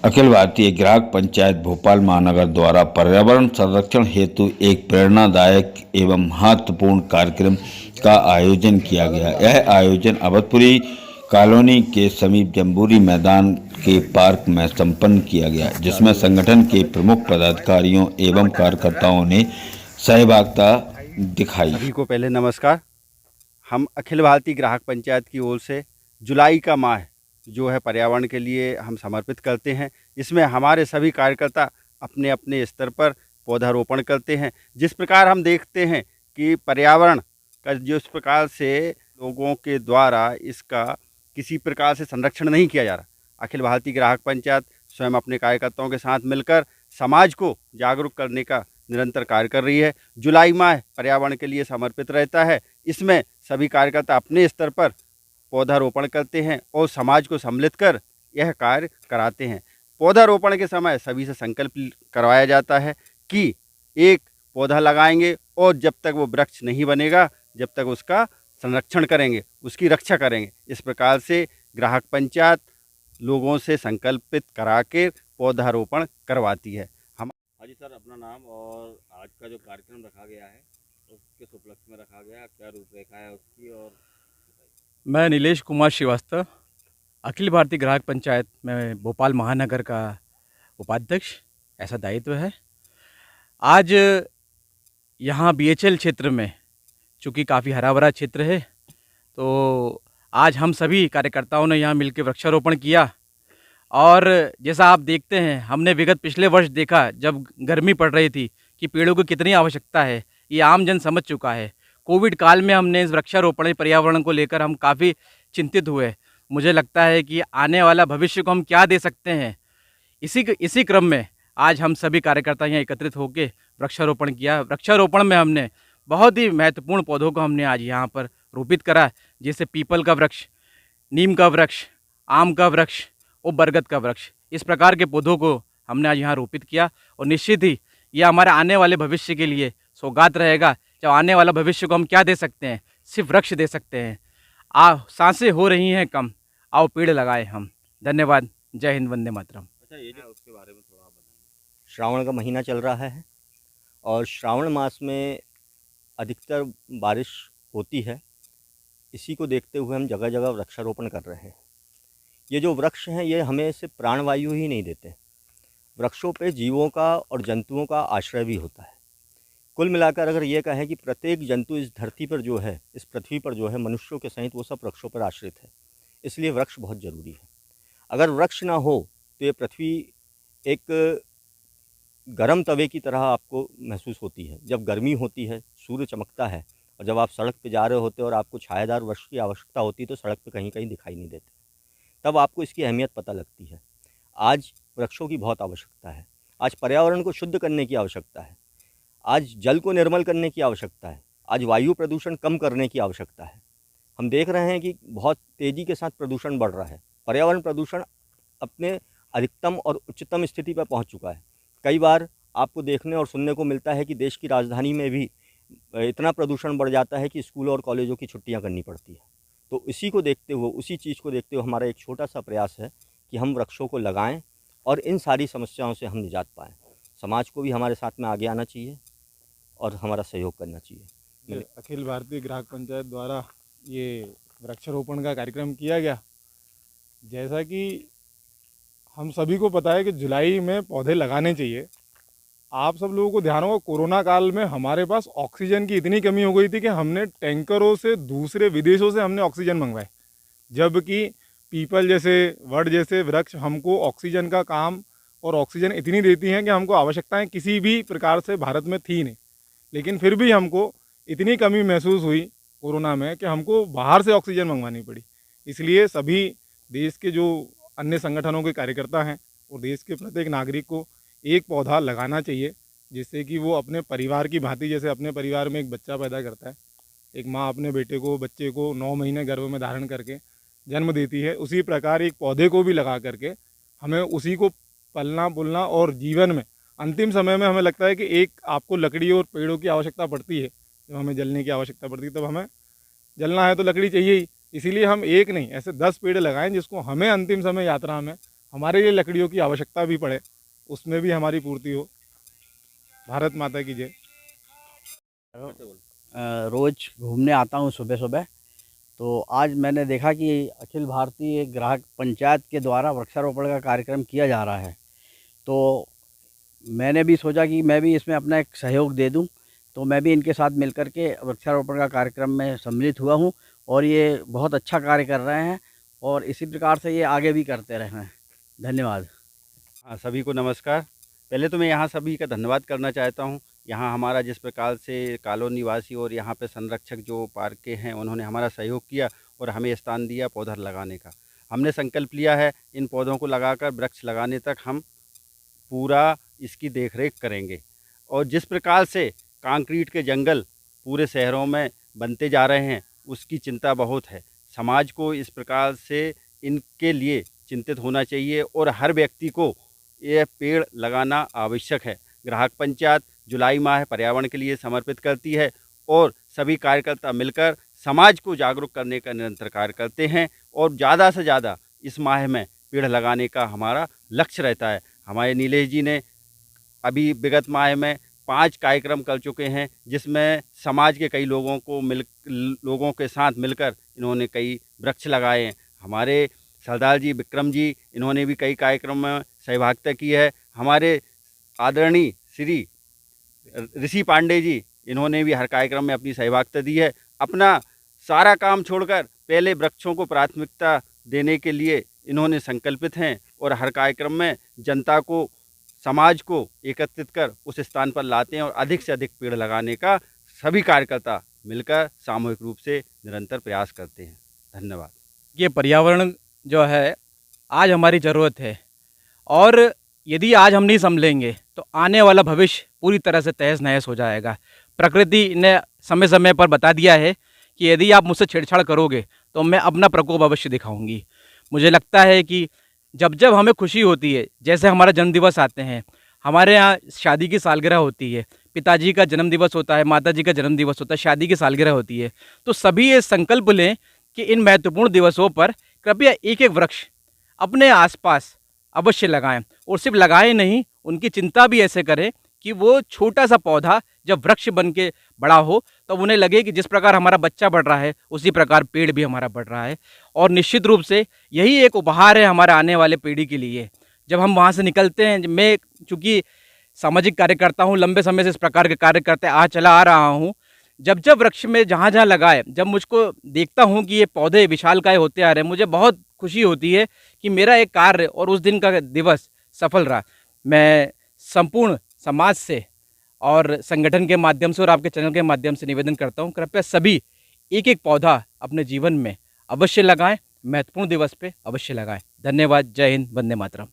अखिल भारतीय ग्राहक पंचायत भोपाल महानगर द्वारा पर्यावरण संरक्षण हेतु एक प्रेरणादायक एवं महत्वपूर्ण कार्यक्रम का आयोजन किया गया। यह आयोजन अवधपुरी कॉलोनी के समीप जम्बूरी मैदान के पार्क में संपन्न किया गया, जिसमें संगठन के प्रमुख पदाधिकारियों एवं कार्यकर्ताओं ने सहभागिता दिखाई। सभी को पहले नमस्कार। हम अखिल भारतीय ग्राहक पंचायत की ओर से जुलाई का माह जो है पर्यावरण के लिए हम समर्पित करते हैं। इसमें हमारे सभी कार्यकर्ता अपने अपने स्तर पर पौधारोपण करते हैं। जिस प्रकार हम देखते हैं कि पर्यावरण का जिस प्रकार से लोगों के द्वारा इसका किसी प्रकार से संरक्षण नहीं किया जा रहा, अखिल भारतीय ग्राहक पंचायत स्वयं अपने कार्यकर्ताओं के साथ मिलकर समाज को जागरूक करने का निरंतर कार्य कर रही है। जुलाई माह पर्यावरण के लिए समर्पित रहता है। इसमें सभी कार्यकर्ता अपने स्तर पर पौधारोपण करते हैं और समाज को सम्मिलित कर यह कार्य कराते हैं। पौधारोपण के समय सभी से संकल्प करवाया जाता है कि एक पौधा लगाएंगे और जब तक वो वृक्ष नहीं बनेगा, जब तक उसका संरक्षण करेंगे, उसकी रक्षा करेंगे। इस प्रकार से ग्राहक पंचायत लोगों से संकल्पित करा के पौधारोपण करवाती है। हम हाँ जी सर, अपना नाम और आज का जो कार्यक्रम रखा गया है तो किस उपलक्ष्य में रखा गया, क्या रूपरेखा है उसकी, और बताइए। मैं नीलेश कुमार श्रीवास्तव, अखिल भारतीय ग्राहक पंचायत में भोपाल महानगर का उपाध्यक्ष, ऐसा दायित्व है। आज यहाँ बीएचएल क्षेत्र में चूँकि काफ़ी हरा भरा क्षेत्र है, तो आज हम सभी कार्यकर्ताओं ने यहाँ मिलकर वृक्षारोपण किया। और जैसा आप देखते हैं, हमने विगत पिछले वर्ष देखा जब गर्मी पड़ रही थी कि पेड़ों की कितनी आवश्यकता है, ये आम जन समझ चुका है। कोविड काल में हमने इस वृक्षारोपण पर्यावरण को लेकर हम काफ़ी चिंतित हुए। मुझे लगता है कि आने वाला भविष्य को हम क्या दे सकते हैं, इसी क्रम में आज हम सभी कार्यकर्ता यहाँ एकत्रित होकर वृक्षारोपण किया। वृक्षारोपण में हमने बहुत ही महत्वपूर्ण पौधों को हमने आज यहाँ पर रोपित करा, जैसे पीपल का वृक्ष, नीम का वृक्ष, आम का वृक्ष और बरगद का वृक्ष। इस प्रकार के पौधों को हमने आज यहाँ रोपित किया और निश्चित ही ये हमारे आने वाले भविष्य के लिए सौगात रहेगा। जब आने वाला भविष्य को हम क्या दे सकते हैं, सिर्फ वृक्ष दे सकते हैं। सांसें हो रही हैं कम, आओ पेड़ लगाए हम। धन्यवाद। जय हिंद, वंदे मातरम। अच्छा, ये जो उसके बारे में थोड़ा आप बताइए। श्रावण का महीना चल रहा है और श्रावण मास में अधिकतर बारिश होती है। इसी को देखते हुए हम जगह जगह वृक्षारोपण कर रहे हैं। ये जो वृक्ष हैं, ये हमें सिर्फ प्राणवायु ही नहीं देते, वृक्षों पे जीवों का और जंतुओं का आश्रय भी होता है। कुल मिलाकर अगर ये कहें कि प्रत्येक जंतु इस धरती पर जो है, इस पृथ्वी पर जो है, मनुष्यों के सहित वो सब वृक्षों पर आश्रित है। इसलिए वृक्ष बहुत ज़रूरी है। अगर वृक्ष ना हो तो ये पृथ्वी एक गर्म तवे की तरह आपको महसूस होती है। जब गर्मी होती है, सूर्य चमकता है और जब आप सड़क पे जा रहे होते हैं और आपको छायादार वृक्ष की आवश्यकता होती है, तो सड़क पे कहीं कहीं दिखाई नहीं देते, तब आपको इसकी अहमियत पता लगती है। आज वृक्षों की बहुत आवश्यकता है। आज पर्यावरण को शुद्ध करने की आवश्यकता है। आज जल को निर्मल करने की आवश्यकता है। आज वायु प्रदूषण कम करने की आवश्यकता है। हम देख रहे हैं कि बहुत तेज़ी के साथ प्रदूषण बढ़ रहा है। पर्यावरण प्रदूषण अपने अधिकतम और उच्चतम स्थिति पर पहुंच चुका है। कई बार आपको देखने और सुनने को मिलता है कि देश की राजधानी में भी इतना प्रदूषण बढ़ जाता है कि स्कूलों और कॉलेजों की छुट्टियां करनी पड़ती है। तो इसी को देखते हुए, उसी चीज़ को देखते हुए हमारा एक छोटा सा प्रयास है कि हम वृक्षों को लगाएं और इन सारी समस्याओं से हम निजात पाएँ। समाज को भी हमारे साथ में आगे आना चाहिए और हमारा सहयोग करना चाहिए। अखिल भारतीय ग्राहक पंचायत द्वारा ये वृक्षारोपण का कार्यक्रम किया गया। जैसा कि हम सभी को पता है कि जुलाई में पौधे लगाने चाहिए। आप सब लोगों को ध्यान होगा, कोरोना काल में हमारे पास ऑक्सीजन की इतनी कमी हो गई थी कि हमने टैंकरों से दूसरे विदेशों से हमने ऑक्सीजन मंगवाए, जबकि पीपल जैसे, वड जैसे वृक्ष हमको ऑक्सीजन का काम और ऑक्सीजन इतनी देती हैं कि हमको आवश्यकताएं किसी भी प्रकार से भारत में थी नहीं। लेकिन फिर भी हमको इतनी कमी महसूस हुई कोरोना में कि हमको बाहर से ऑक्सीजन मंगवानी पड़ी। इसलिए सभी देश के जो अन्य संगठनों के कार्यकर्ता हैं और देश के प्रत्येक नागरिक को एक पौधा लगाना चाहिए, जिससे कि वो अपने परिवार की भांति, जैसे अपने परिवार में एक बच्चा पैदा करता है, एक माँ अपने बच्चे को 9 महीने गर्भ में धारण करके जन्म देती है, उसी प्रकार एक पौधे को भी लगा करके हमें उसी को पलना पुलना और जीवन में अंतिम समय में हमें लगता है कि एक आपको लकड़ी और पेड़ों की आवश्यकता पड़ती है। जब हमें जलने की आवश्यकता पड़ती है तब हमें जलना है तो लकड़ी चाहिए ही। इसीलिए हम एक नहीं, ऐसे 10 पेड़ लगाएं जिसको हमें अंतिम समय यात्रा में हमारे लिए लकड़ियों की आवश्यकता भी पड़े, उसमें भी हमारी पूर्ति हो। भारत माता की जय। रोज़ घूमने आता हूँ सुबह सुबह, तो आज मैंने देखा कि अखिल भारतीय ग्राहक पंचायत के द्वारा वृक्षारोपण का कार्यक्रम किया जा रहा है। तो मैंने भी सोचा कि मैं भी इसमें अपना एक सहयोग दे दूं, तो मैं भी इनके साथ मिलकर के वृक्षारोपण का कार्यक्रम में सम्मिलित हुआ हूं और ये बहुत अच्छा कार्य कर रहे हैं और इसी प्रकार से ये आगे भी करते रहें। धन्यवाद। हाँ, सभी को नमस्कार। पहले तो मैं यहाँ सभी का धन्यवाद करना चाहता हूँ। यहाँ हमारा जिस प्रकार से कॉलोनी निवासी और यहाँ पे संरक्षक जो पार्क के हैं, उन्होंने हमारा सहयोग किया और हमें स्थान दिया पौधा लगाने का। हमने संकल्प लिया है इन पौधों को लगाकर वृक्ष लगाने तक हम पूरा इसकी देखरेख करेंगे। और जिस प्रकार से कंक्रीट के जंगल पूरे शहरों में बनते जा रहे हैं, उसकी चिंता बहुत है। समाज को इस प्रकार से इनके लिए चिंतित होना चाहिए और हर व्यक्ति को यह पेड़ लगाना आवश्यक है। ग्राहक पंचायत जुलाई माह पर्यावरण के लिए समर्पित करती है और सभी कार्यकर्ता मिलकर समाज को जागरूक करने का निरंतर कार्य करते हैं और ज़्यादा से ज़्यादा इस माह में पेड़ लगाने का हमारा लक्ष्य रहता है। हमारे नीलेश जी ने अभी विगत माह में 5 कार्यक्रम कर चुके हैं, जिसमें समाज के कई लोगों के साथ मिलकर इन्होंने कई वृक्ष लगाए हैं। हमारे सरदार जी विक्रम जी, इन्होंने भी कई कार्यक्रम में सहभागिता की है। हमारे आदरणीय श्री ऋषि पांडे जी, इन्होंने भी हर कार्यक्रम में अपनी सहभागिता दी है। अपना सारा काम छोड़कर पहले वृक्षों को प्राथमिकता देने के लिए इन्होंने संकल्पित हैं और हर कार्यक्रम में जनता को, समाज को एकत्रित कर उस स्थान पर लाते हैं और अधिक से अधिक पेड़ लगाने का सभी कार्यकर्ता मिलकर सामूहिक रूप से निरंतर प्रयास करते हैं। धन्यवाद। ये पर्यावरण जो है आज हमारी ज़रूरत है और यदि आज हम नहीं संभलेंगे तो आने वाला भविष्य पूरी तरह से तहस नहस हो जाएगा। प्रकृति ने समय समय पर बता दिया है कि यदि आप मुझसे छेड़छाड़ करोगे तो मैं अपना प्रकोप अवश्य दिखाऊंगी। मुझे लगता है कि जब जब हमें खुशी होती है, जैसे हमारा जन्मदिवस आते हैं, हमारे यहाँ शादी की सालगिरह होती है, पिताजी का जन्मदिवस होता है, माताजी का जन्मदिवस होता है, शादी की सालगिरह होती है, तो सभी ये संकल्प लें कि इन महत्वपूर्ण दिवसों पर कृपया एक एक वृक्ष अपने आसपास अवश्य लगाएं और सिर्फ लगाएं नहीं, उनकी चिंता भी ऐसे करें कि वो छोटा सा पौधा जब वृक्ष बन के बड़ा हो तब उन्हें लगे कि जिस प्रकार हमारा बच्चा बढ़ रहा है उसी प्रकार पेड़ भी हमारा बढ़ रहा है। और निश्चित रूप से यही एक उपहार है हमारे आने वाले पीढ़ी के लिए। जब हम वहाँ से निकलते हैं, मैं चूँकि सामाजिक कार्यकर्ता हूँ, लंबे समय से इस प्रकार के कार्य करते आ रहा हूँ, जब जब वृक्ष में जहाँ जहाँ लगाए, जब मुझको देखता हूँ कि ये पौधे विशालकाय होते आ रहे हैं, मुझे बहुत खुशी होती है कि मेरा एक कार्य और उस दिन का दिवस सफल रहा। मैं संपूर्ण समाज से और संगठन के माध्यम से और आपके चैनल के माध्यम से निवेदन करता हूँ, कृपया सभी एक एक पौधा अपने जीवन में अवश्य लगाएं, महत्वपूर्ण दिवस पे अवश्य लगाएं। धन्यवाद। जय हिंद। वंदे मातरम।